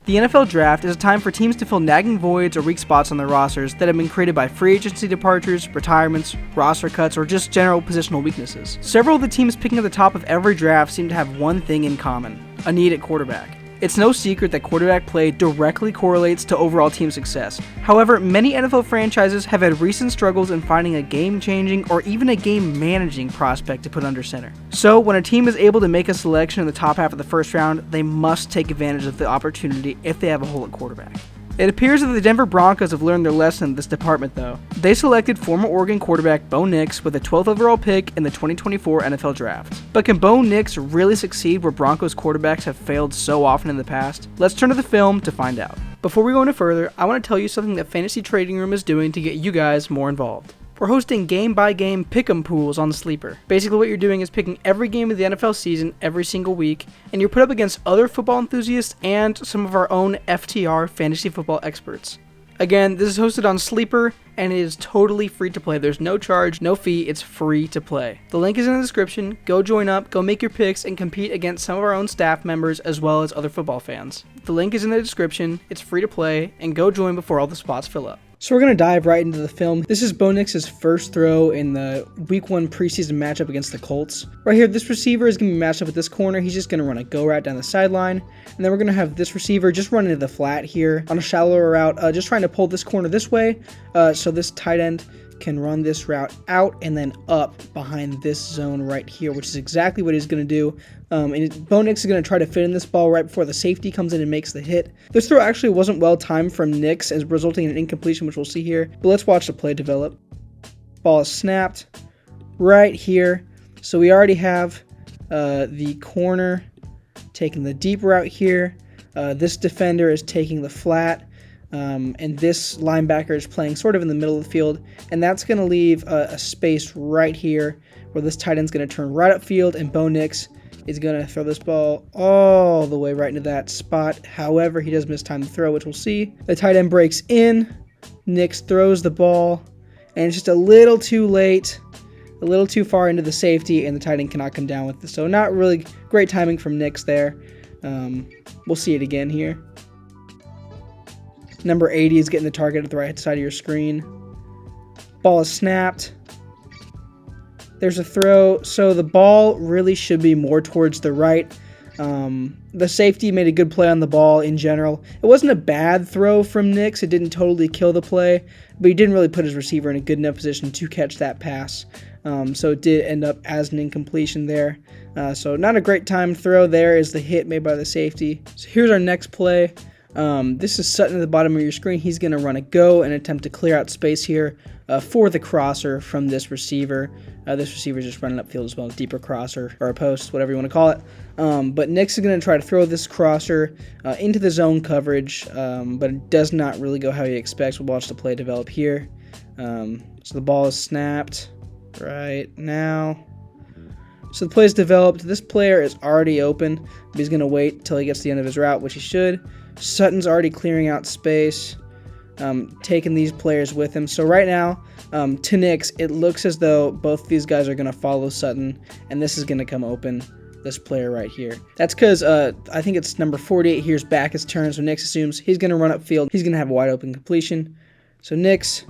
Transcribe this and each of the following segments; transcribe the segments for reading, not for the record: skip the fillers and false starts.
The NFL Draft is a time for teams to fill nagging voids or weak spots on their rosters that have been created by free agency departures, retirements, roster cuts, or just general positional weaknesses. Several of the teams picking at the top of every draft seem to have one thing in common: a need at quarterback. It's no secret that quarterback play directly correlates to overall team success. However, many NFL franchises have had recent struggles in finding a game-changing or even a game-managing prospect to put under center. So, when a team is able to make a selection in the top half of the first round, they must take advantage of the opportunity if they have a hole at quarterback. It appears that the Denver Broncos have learned their lesson in this department, though. They selected former Oregon quarterback Bo Nix with the 12th overall pick in the 2024 NFL Draft. But can Bo Nix really succeed where Broncos quarterbacks have failed so often in the past? Let's turn to the film to find out. Before we go any further, I want to tell you something that Fantasy Trading Room is doing to get you guys more involved. We're hosting game-by-game pick'em pools on Sleeper. Basically what you're doing is picking every game of the NFL season every single week, and you're put up against other football enthusiasts and some of our own FTR fantasy football experts. Again, this is hosted on Sleeper, and it is totally free to play. There's no charge, no fee, it's free to play. The link is in the description. Go join up, go make your picks, and compete against some of our own staff members as well as other football fans. The link is in the description, it's free to play, and go join before all the spots fill up. So we're going to dive right into the film. This is Bo Nix's first throw in the Week 1 preseason matchup against the Colts. Right here, this receiver is going to be matched up with this corner. He's just going to run a go route down the sideline. And then we're going to have this receiver just run into the flat here on a shallower route, just trying to pull this corner this way. So this tight end can run this route out and then up behind this zone right here, which is exactly what he's going to do. And Bo Nix is going to try to fit in this ball right before the safety comes in and makes the hit. This throw actually wasn't well timed from Nix, as resulting in an incompletion, which we'll see here. But let's watch the play develop. Ball is snapped right here. So we already have the corner taking the deep route here. This defender is taking the flat. And this linebacker is playing sort of in the middle of the field, and that's going to leave a space right here where this tight end's going to turn right upfield, and Bo Nix is going to throw this ball all the way right into that spot. However, he does miss time to throw, which we'll see. The tight end breaks in, Nix throws the ball, and it's just a little too late, a little too far into the safety, and the tight end cannot come down with it. So not really great timing from Nix there. We'll see it again here. Number 80 is getting the target at the right side of your screen. Ball is snapped. There's a throw. So the ball really should be more towards the right. The safety made a good play on the ball in general. It wasn't a bad throw from Nix. It didn't totally kill the play, but he didn't really put his receiver in a good enough position to catch that pass. So it did end up as an incompletion there. So not a great timed throw. There is the hit made by the safety. So here's our next play. This is Sutton at the bottom of your screen. He's going to run a go and attempt to clear out space here for the crosser from this receiver. This receiver is just running upfield as well, a deeper crosser or a post, whatever you want to call it. But Nix is going to try to throw this crosser into the zone coverage, but it does not really go how he expects. We'll watch the play develop here. So the ball is snapped right now. So the play is developed. This player is already open, but he's going to wait until he gets to the end of his route, which he should. Sutton's already clearing out space, taking these players with him. So right now, to Nix, it looks as though both these guys are going to follow Sutton, and this is going to come open, this player right here. That's because I think it's number 48 here's back his turn, so Nix assumes he's going to run upfield. He's going to have a wide open completion. So Nix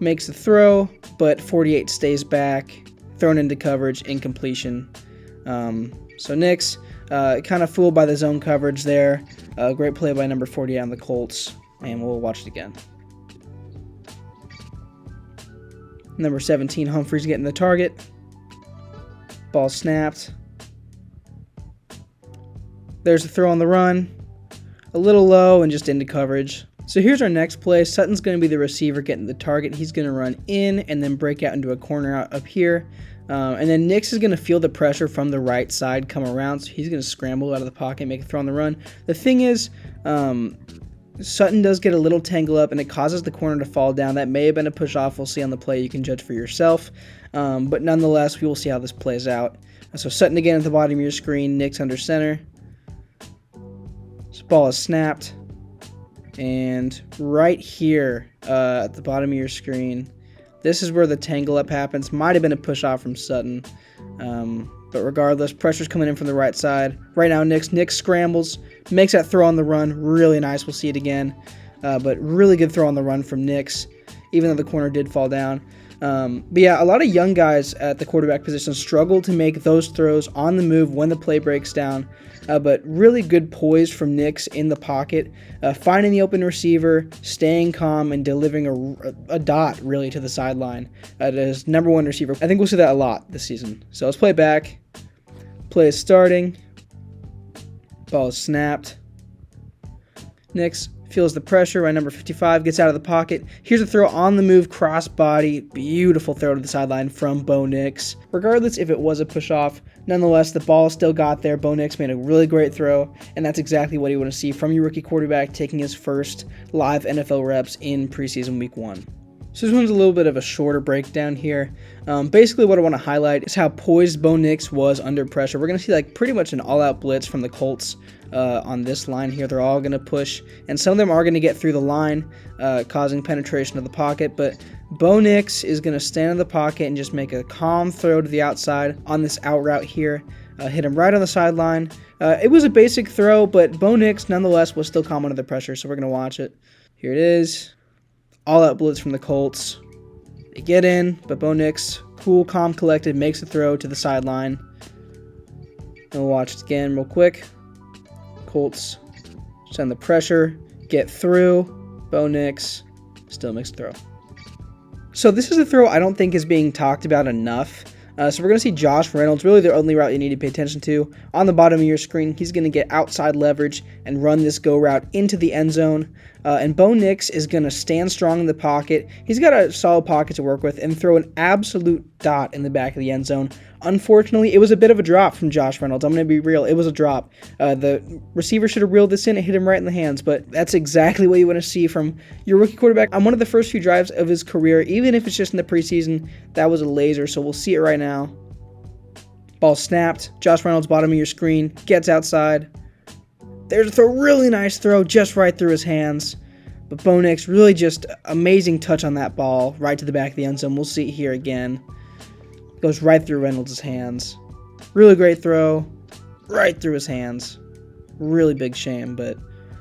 makes the throw, but 48 stays back, thrown into coverage, incompletion. So Nix kind of fooled by the zone coverage there. Great play by number 48 on the Colts, and we'll watch it again. Number 17, Humphrey's getting the target. Ball snapped. There's a throw on the run. A little low and just into coverage. So here's our next play. Sutton's going to be the receiver getting the target. He's going to run in and then break out into a corner out up here. And then Nix is going to feel the pressure from the right side come around, so he's going to scramble out of the pocket, make a throw on the run. The thing is, Sutton does get a little tangle up, and it causes the corner to fall down. That may have been a push-off. We'll see on the play. You can judge for yourself. But nonetheless, we will see how this plays out. So Sutton again at the bottom of your screen, Nix under center. This ball is snapped. And right here at the bottom of your screen, this is where the tangle up happens. Might have been a push off from Sutton. But regardless, pressure's coming in from the right side. Right now, Nix scrambles, Makes that throw on the run really nice. We'll see it again. But really good throw on the run from Nix, even though the corner did fall down. But yeah, a lot of young guys at the quarterback position struggle to make those throws on the move when the play breaks down. But really good poise from Nix in the pocket, finding the open receiver, staying calm, and delivering a dot really to the sideline at his number one receiver. I think we'll see that a lot this season. So let's play it back. Play is starting. Ball is snapped. Nix feels the pressure. Right, number 55 gets out of the pocket. Here's a throw on the move, cross body. Beautiful throw to the sideline from Bo Nix. Regardless if it was a push off, nonetheless, the ball still got there. Bo Nix made a really great throw, and that's exactly what you want to see from your rookie quarterback taking his first live NFL reps in preseason week 1. So this one's a little bit of a shorter breakdown here. Basically what I want to highlight is how poised Bo Nix was under pressure. We're going to see like pretty much an all-out blitz from the Colts on this line here. They're all going to push, and some of them are going to get through the line, causing penetration of the pocket, but Bo Nix is going to stand in the pocket and just make a calm throw to the outside on this out route here. Hit him right on the sideline. It was a basic throw, but Bo Nix nonetheless was still calm under the pressure, so we're going to watch it. Here it is. All-out blitz from the Colts. They get in, but Bo Nix, cool, calm, collected, makes a throw to the sideline. And we'll watch it again real quick. Colts send the pressure, get through. Bo Nix still makes a throw. So this is a throw I don't think is being talked about enough. So we're going to see Josh Reynolds, really the only route you need to pay attention to. On the bottom of your screen, he's going to get outside leverage and run this go route into the end zone. And Bo Nix is going to stand strong in the pocket. He's got a solid pocket to work with and throw an absolute dot in the back of the end zone. Unfortunately, it was a bit of a drop from Josh Reynolds. I'm going to be real. It was a drop. The receiver should have reeled this in and hit him right in the hands, but that's exactly what you want to see from your rookie quarterback on one of the first few drives of his career, even if it's just in the preseason. That was a laser, so we'll see it right now. Ball snapped. Josh Reynolds, bottom of your screen, gets outside. There's a throw, really nice throw, just right through his hands. But Bo Nix, really just amazing touch on that ball, right to the back of the end zone. We'll see it here again. Goes right through Reynolds' hands. Really great throw, right through his hands. Really big shame, but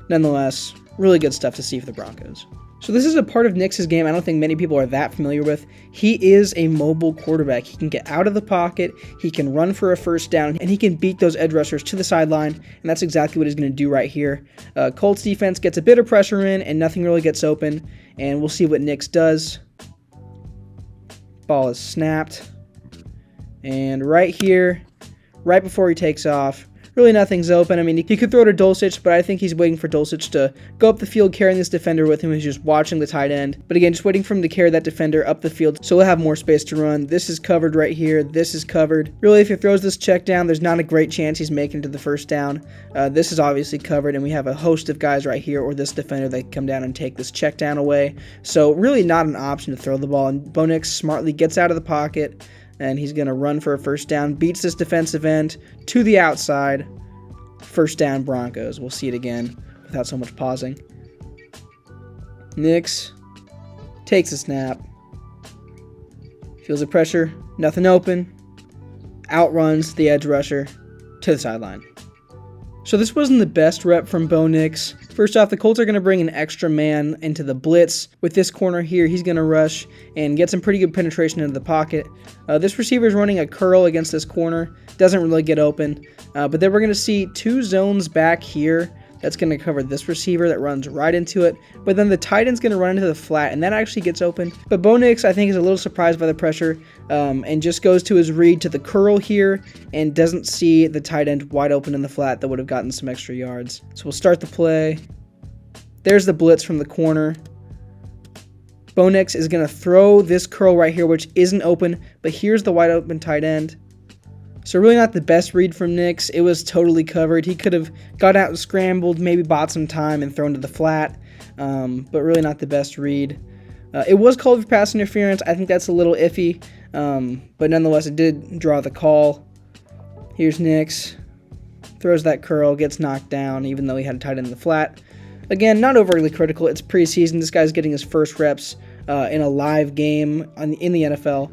nonetheless, really good stuff to see for the Broncos. So this is a part of Nix's game I don't think many people are that familiar with. He is a mobile quarterback. He can get out of the pocket, he can run for a first down, and he can beat those edge rushers to the sideline, and that's exactly what he's going to do right here. Colts defense gets a bit of pressure in, and nothing really gets open, and we'll see what Nix does. Ball is snapped. And right here, right before he takes off, really nothing's open. I mean, he could throw to Dulcich, but I think he's waiting for Dulcich to go up the field carrying this defender with him. He's just watching the tight end. But again, just waiting for him to carry that defender up the field so we'll have more space to run. This is covered right here. This is covered. Really, if he throws this check down, there's not a great chance he's making it to the first down. This is obviously covered, and we have a host of guys right here or this defender that can come down and take this check down away. So really not an option to throw the ball. And Bo Nix smartly gets out of the pocket, and he's going to run for a first down, beats this defensive end to the outside. First down Broncos. We'll see it again without so much pausing. Nix takes a snap. Feels the pressure. Nothing open. Outruns the edge rusher to the sideline. So this wasn't the best rep from Bo Nix. First off, the Colts are going to bring an extra man into the blitz. With this corner here, he's going to rush and get some pretty good penetration into the pocket. This receiver is running a curl against this corner. Doesn't really get open. But then we're going to see two zones back here. That's going to cover this receiver that runs right into it. But then the tight end's going to run into the flat, and that actually gets open. But Bo Nix, I think, is a little surprised by the pressure and just goes to his read to the curl here and doesn't see the tight end wide open in the flat that would have gotten some extra yards. So we'll start the play. There's the blitz from the corner. Bo Nix is going to throw this curl right here, which isn't open, but here's the wide open tight end. So really not the best read from Nix. It was totally covered. He could have got out and scrambled, maybe bought some time and thrown to the flat, but really not the best read. It was called for pass interference. I think that's a little iffy, but nonetheless, it did draw the call. Here's Nix. Throws that curl, gets knocked down, even though he had a tight end in the flat. Again, not overly critical. It's preseason. This guy's getting his first reps in a live game in the NFL.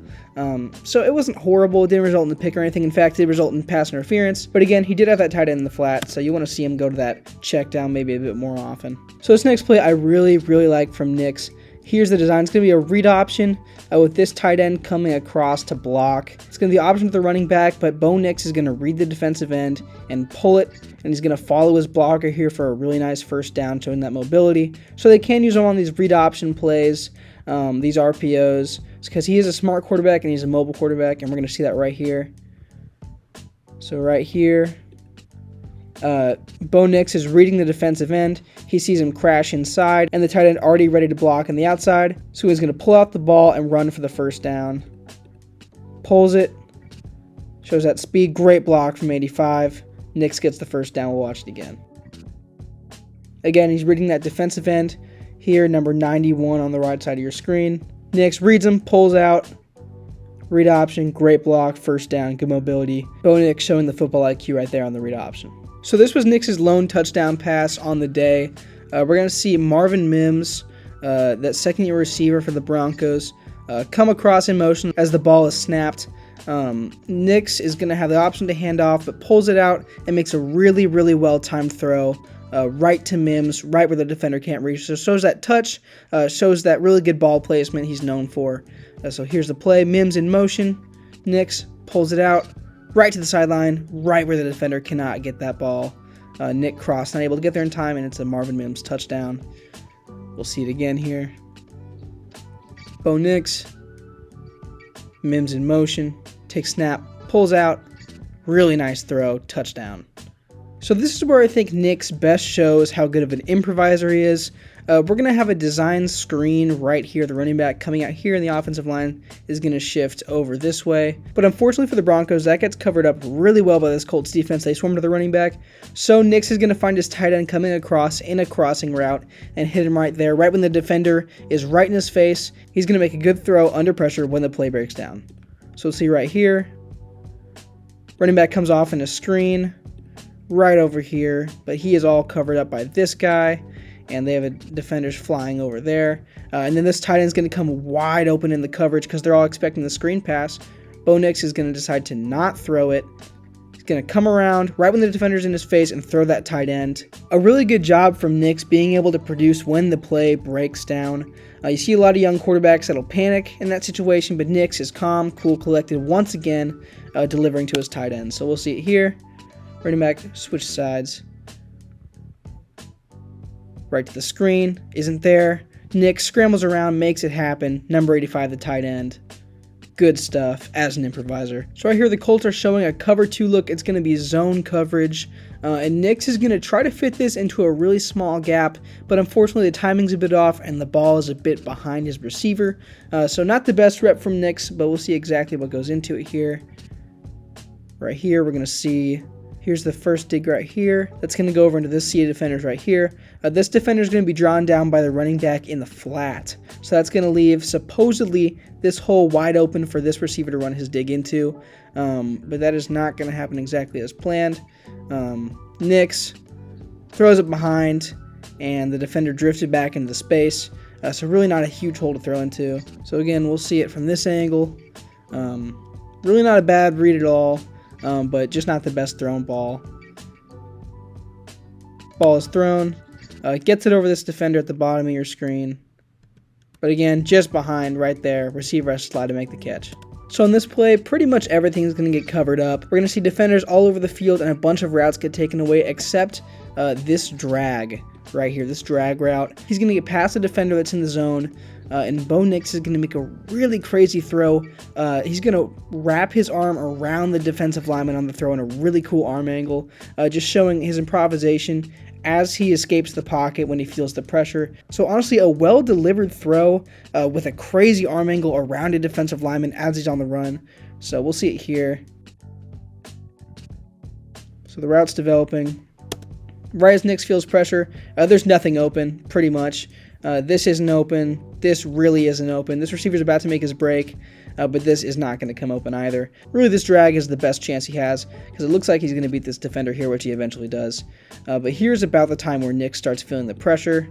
So it wasn't horrible. It didn't result in the pick or anything. In fact, it did result in pass interference. But again, he did have that tight end in the flat, so you want to see him go to that check down maybe a bit more often. So this next play I really like from Knicks. Here's the design. It's going to be a read option with this tight end coming across to block. It's going to be the option to the running back, but Bo Nix is going to read the defensive end and pull it, and he's going to follow his blocker here for a really nice first down, showing that mobility. So they can use him on these read option plays, these RPOs, because he is a smart quarterback and he's a mobile quarterback, and we're going to see that right here. So right here, Bo Nix is reading the defensive end. He sees him crash inside, and the tight end already ready to block on the outside. So he's going to pull out the ball and run for the first down. Pulls it. Shows that speed. Great block from 85. Nix gets the first down. We'll watch it again. Again, he's reading that defensive end. Here, number 91 on the right side of your screen. Nix reads him, pulls out. Read option, great block, first down, good mobility. Bo Nix showing the football IQ right there on the read option. So this was Nix's lone touchdown pass on the day. We're going to see Marvin Mims, that second-year receiver for the Broncos, come across in motion as the ball is snapped. Nix is going to have the option to hand off, but pulls it out and makes a really well-timed throw right to Mims, right where the defender can't reach. So shows that touch, shows that really good ball placement he's known for. So here's the play. Mims in motion. Nix pulls it out. Right to the sideline, right where the defender cannot get that ball. Nick Cross not able to get there in time, and it's a Marvin Mims touchdown. We'll see it again here. Bo Nix, Mims in motion, takes snap, pulls out, really nice throw, touchdown. So this is where I think Nix best shows how good of an improviser he is. We're going to have a design screen right here. The running back coming out here, and the offensive line is going to shift over this way. But unfortunately for the Broncos, that gets covered up really well by this Colts defense. They swarm to the running back. So Nix is going to find his tight end coming across in a crossing route and hit him right there. Right when the defender is right in his face, he's going to make a good throw under pressure when the play breaks down. So we'll see right here. Running back comes off in a screen right over here, but he is all covered up by this guy. And they have defenders flying over there. And then this tight end is going to come wide open in the coverage because they're all expecting the screen pass. Bo Nix is going to decide to not throw it. He's going to come around right when the defender's in his face and throw that tight end. A really good job from Nix being able to produce when the play breaks down. You see a lot of young quarterbacks that'll panic in that situation, but Nix is calm, cool, collected, once again delivering to his tight end. So we'll see it here. Running back, switch sides. Right to the screen, isn't there. Nix scrambles around, makes it happen. Number 85, the tight end. Good stuff as an improviser. So right here, the Colts are showing a cover 2 look. It's going to be zone coverage. And Nix is going to try to fit this into a really small gap, but unfortunately the timing's a bit off and the ball is a bit behind his receiver. So not the best rep from Nix, but we'll see exactly what goes into it here. Right here, we're going to see... Here's the first dig right here. That's going to go over into this sea of defenders right here. This defender is going to be drawn down by the running back in the flat. So that's going to leave, supposedly, this hole wide open for this receiver to run his dig into. But that is not going to happen exactly as planned. Nix throws it behind, and the defender drifted back into the space. So really not a huge hole to throw into. So again, we'll see it from this angle. Really not a bad read at all. But just not the best thrown ball. Ball is thrown. Gets it over this defender at the bottom of your screen. But again, just behind right there. Receiver has to slide to make the catch. So in this play, pretty much everything is going to get covered up. We're going to see defenders all over the field and a bunch of routes get taken away except this drag right here, this drag route. He's going to get past the defender that's in the zone. And Bo Nix is going to make a really crazy throw. He's going to wrap his arm around the defensive lineman on the throw in a really cool arm angle, just showing his improvisation as he escapes the pocket when he feels the pressure. So honestly, a well-delivered throw with a crazy arm angle around a defensive lineman as he's on the run. So we'll see it here. So the route's developing. Right as Nix feels pressure, there's nothing open, pretty much. This isn't open. This really isn't open. This receiver's about to make his break, but this is not going to come open either. Really, this drag is the best chance he has, because it looks like he's going to beat this defender here, which he eventually does. But here's about the time where Nix starts feeling the pressure.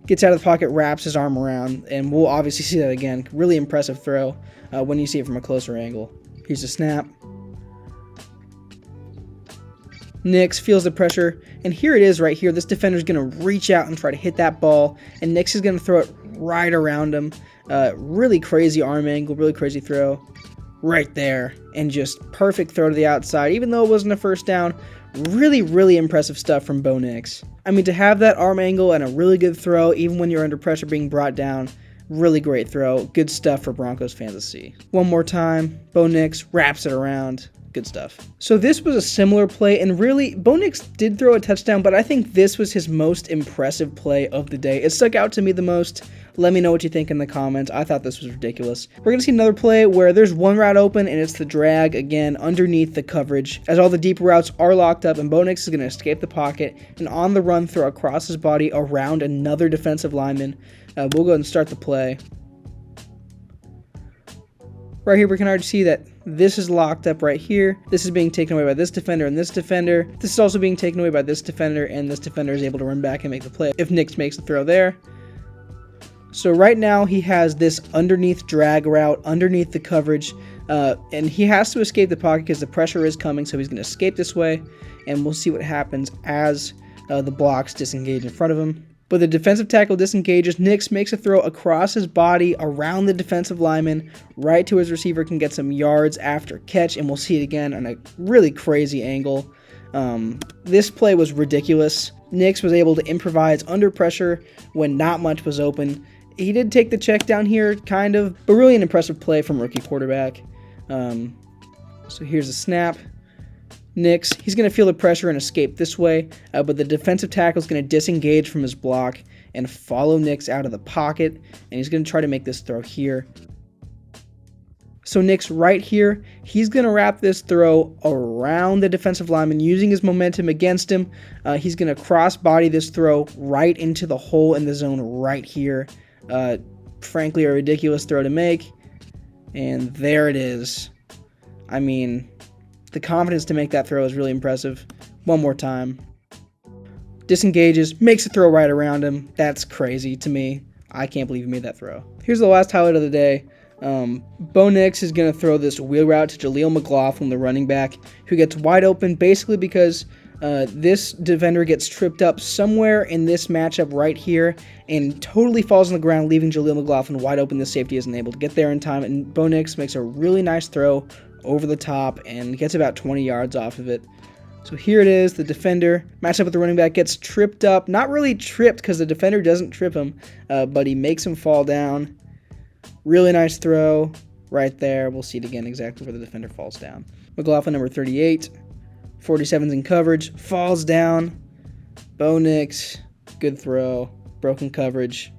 Gets out of the pocket, wraps his arm around, and we'll obviously see that again. Really impressive throw when you see it from a closer angle. Here's the snap. Nix feels the pressure, and here it is right here. This defender's going to reach out and try to hit that ball, and Nix is going to throw it right around him. Really crazy arm angle, really crazy throw right there, and just perfect throw to the outside. Even though it wasn't a first down, really impressive stuff from Bo Nix. I mean, to have that arm angle and a really good throw, even when you're under pressure being brought down, really great throw. Good stuff for Broncos fans to see. One more time, Bo Nix wraps it around. Good stuff. So this was a similar play, and really, Bo Nix did throw a touchdown, but I think this was his most impressive play of the day. It stuck out to me the most. Let me know what you think in the comments. I thought this was ridiculous. We're going to see another play where there's one route open, and it's the drag, again, underneath the coverage, as all the deep routes are locked up, and Bo Nix is going to escape the pocket, and on the run throw across his body around another defensive lineman. We'll go ahead and start the play. Right here, we can already see that this is locked up right here. This is being taken away by this defender and this defender. This is also being taken away by this defender, and this defender is able to run back and make the play if Nix makes the throw there. So right now, he has this underneath drag route, underneath the coverage, and he has to escape the pocket because the pressure is coming, so he's going to escape this way, and we'll see what happens as the blocks disengage in front of him. But the defensive tackle disengages. Nix makes a throw across his body around the defensive lineman, right to his receiver, can get some yards after catch, and we'll see it again on a really crazy angle. This play was ridiculous. Nix was able to improvise under pressure when not much was open. He did take the check down here, kind of, but really an impressive play from rookie quarterback. So here's the snap. Nix, he's going to feel the pressure and escape this way, but the defensive tackle is going to disengage from his block and follow Nix out of the pocket, and he's going to try to make this throw here. So Nix right here, he's going to wrap this throw around the defensive lineman using his momentum against him. He's going to cross-body this throw right into the hole in the zone right here. Frankly, a ridiculous throw to make, and there it is. I mean, the confidence to make that throw is really impressive. One more time. Disengages, makes a throw right around him. That's crazy to me. I can't believe he made that throw. Here's the last highlight of the day. Bo Nix is going to throw this wheel route to Jaleel McLaughlin, the running back, who gets wide open basically because this defender gets tripped up somewhere in this matchup right here and totally falls on the ground, leaving Jaleel McLaughlin wide open. The safety isn't able to get there in time, and Bo Nix makes a really nice throw over the top and gets about 20 yards off of it. So here it is, the defender matched up with the running back, gets tripped up. Not really tripped because the defender doesn't trip him, but he makes him fall down. Really nice throw right there. We'll see it again exactly where the defender falls down. McLaughlin, number 38, 47's in coverage, falls down. Bo Nix, good throw, broken coverage,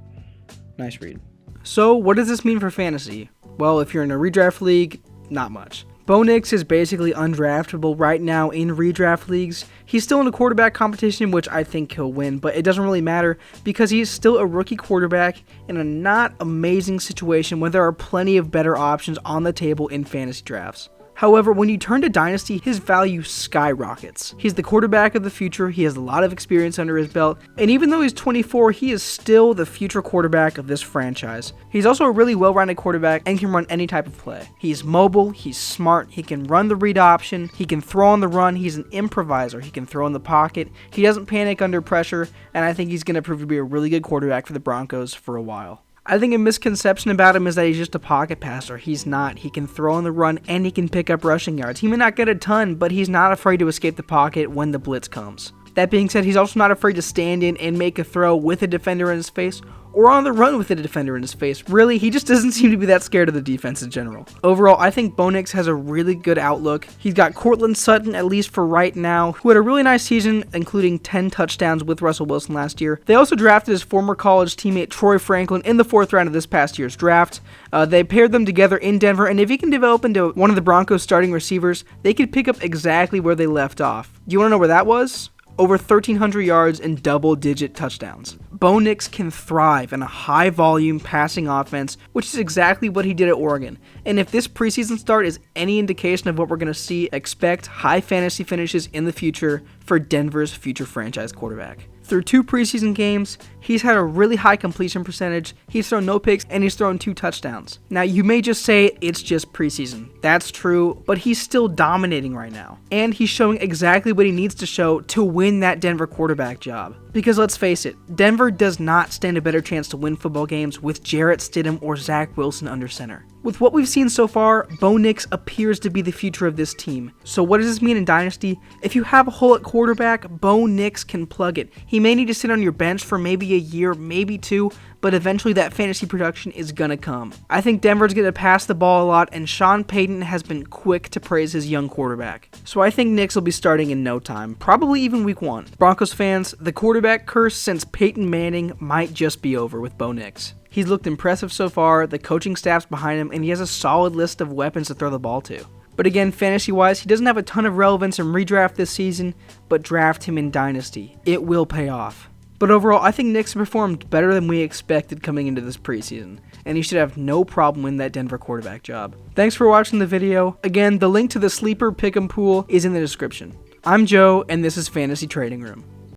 nice read. So what does this mean for fantasy? Well, if you're in a redraft league, not much. Bo Nix is basically undraftable right now in redraft leagues. He's still in a quarterback competition, which I think he'll win, but it doesn't really matter because he is still a rookie quarterback in a not amazing situation when there are plenty of better options on the table in fantasy drafts. However, when you turn to Dynasty, his value skyrockets. He's the quarterback of the future, he has a lot of experience under his belt, and even though he's 24, he is still the future quarterback of this franchise. He's also a really well-rounded quarterback and can run any type of play. He's mobile, he's smart, he can run the read option, he can throw on the run, he's an improviser, he can throw in the pocket, he doesn't panic under pressure, and I think he's going to prove to be a really good quarterback for the Broncos for a while. I think a misconception about him is that he's just a pocket passer. He's not. He can throw on the run and he can pick up rushing yards. He may not get a ton, but he's not afraid to escape the pocket when the blitz comes. That being said, he's also not afraid to stand in and make a throw with a defender in his face or on the run with a defender in his face. Really, he just doesn't seem to be that scared of the defense in general. Overall, I think Bo Nix has a really good outlook. He's got Courtland Sutton, at least for right now, who had a really nice season, including 10 touchdowns with Russell Wilson last year. They also drafted his former college teammate Troy Franklin in the 4th round of this past year's draft. They paired them together in Denver, and if he can develop into one of the Broncos' starting receivers, they could pick up exactly where they left off. Do you want to know where that was? Over 1,300 yards and double-digit touchdowns. Bo Nix can thrive in a high-volume passing offense, which is exactly what he did at Oregon. And if this preseason start is any indication of what we're going to see, expect high fantasy finishes in the future for Denver's future franchise quarterback. Through 2 preseason games, he's had a really high completion percentage, he's thrown no picks, and he's thrown 2 touchdowns. Now, you may just say it's just preseason. That's true, but he's still dominating right now. And he's showing exactly what he needs to show to win that Denver quarterback job. Because let's face it, Denver does not stand a better chance to win football games with Jarrett Stidham or Zach Wilson under center. With what we've seen so far, Bo Nix appears to be the future of this team. So what does this mean in Dynasty? If you have a hole at quarterback, Bo Nix can plug it. He may need to sit on your bench for maybe a year, maybe 2, but eventually that fantasy production is gonna come. I think Denver's gonna pass the ball a lot, and Sean Payton has been quick to praise his young quarterback. So I think Nix will be starting in no time, probably even week 1. Broncos fans, the quarterback curse since Peyton Manning might just be over with Bo Nix. He's looked impressive so far, the coaching staff's behind him, and he has a solid list of weapons to throw the ball to. But again, fantasy-wise, he doesn't have a ton of relevance in redraft this season, but draft him in Dynasty. It will pay off. But overall, I think Nix performed better than we expected coming into this preseason, and he should have no problem winning that Denver quarterback job. Thanks for watching the video. Again, the link to the sleeper pick'em pool is in the description. I'm Joe, and this is Fantasy Trading Room.